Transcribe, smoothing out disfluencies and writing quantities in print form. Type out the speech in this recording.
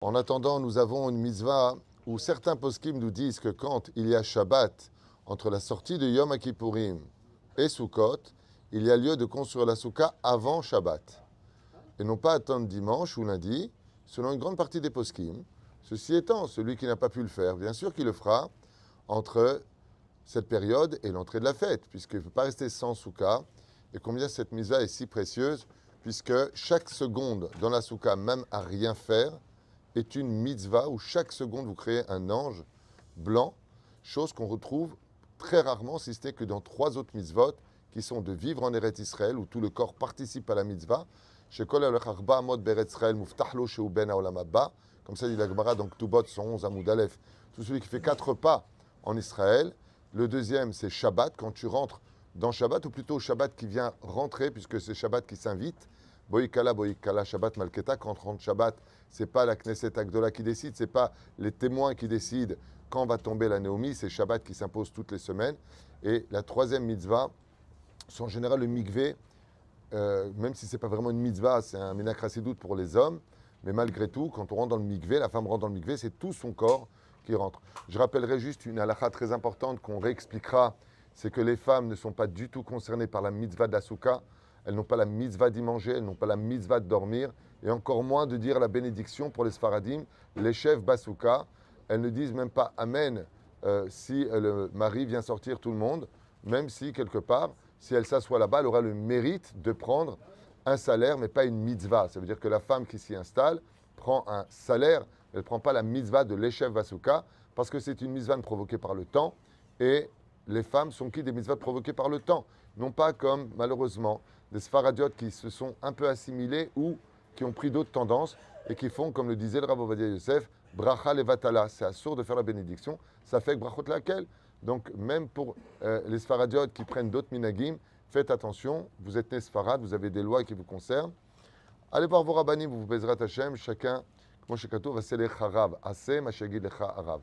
En attendant, nous avons une mitzvah où certains poskim nous disent que quand il y a Shabbat, entre la sortie de Yom Kippourim et Sukkot, il y a lieu de construire la soukha avant Shabbat. Et non pas attendre dimanche ou lundi, selon une grande partie des poskim. Ceci étant, celui qui n'a pas pu le faire, bien sûr qu'il le fera entre cette période et l'entrée de la fête, puisqu'il ne peut pas rester sans soukha. Et combien cette mitzvah est si précieuse, puisque chaque seconde dans la soukha, même à rien faire, est une mitzvah où chaque seconde vous créez un ange blanc, chose qu'on retrouve très rarement, si ce n'est que dans 3 autres mitzvot, qui sont de vivre en Eretz Israël, où tout le corps participe à la mitzvah. Comme ça dit la Gemara, donc Tubot 111 Amoud Aleph. Tout celui qui fait 4 pas en Israël. Le deuxième, c'est Shabbat, quand tu rentres dans Shabbat, ou plutôt Shabbat qui vient rentrer, puisque c'est Shabbat qui s'invite. Boïkala, Shabbat, Malketa, quand on rentre Shabbat, c'est pas la Knesset Agdola qui décide, c'est pas les témoins qui décident quand va tomber la Néomi, c'est Shabbat qui s'impose toutes les semaines. Et la troisième mitzvah, c'est en général le mikvé, même si c'est pas vraiment une mitzvah, c'est un minak chassidout pour les hommes, mais malgré tout, quand on rentre dans le mikvé, la femme rentre dans le mikvé, c'est tout son corps qui rentre. Je rappellerai juste une halakha très importante qu'on réexpliquera, c'est que les femmes ne sont pas du tout concernées par la mitzvah de la soukha. Elles n'ont pas la mitzvah d'y manger, elles n'ont pas la mitzvah de dormir, et encore moins de dire la bénédiction pour les Sfaradim, les chefs Basouka. Elles ne disent même pas Amen si le mari vient sortir tout le monde, même si quelque part, si elle s'assoit là-bas, elle aura le mérite de prendre un salaire, mais pas une mitzvah. Ça veut dire que la femme qui s'y installe prend un salaire, elle ne prend pas la mitzvah de l'échef Basouka, parce que c'est une mitzvah provoquée par le temps, et les femmes sont qui des mitzvahs provoquées par le temps, non pas comme, malheureusement, des sfaradiotes qui se sont un peu assimilés ou qui ont pris d'autres tendances et qui font, comme le disait le Rav Ovadia Yosef, bracha levatala, c'est assourd de faire la bénédiction, ça fait que brachot laquelle. Donc même pour les sfaradiotes qui prennent d'autres minagim, faites attention, vous êtes né sfarad, vous avez des lois qui vous concernent. Allez voir vos rabbanim, vous vous baiserez Hachem, chacun, comme Shekato, va se harav, aseh ma shegid lecha harav.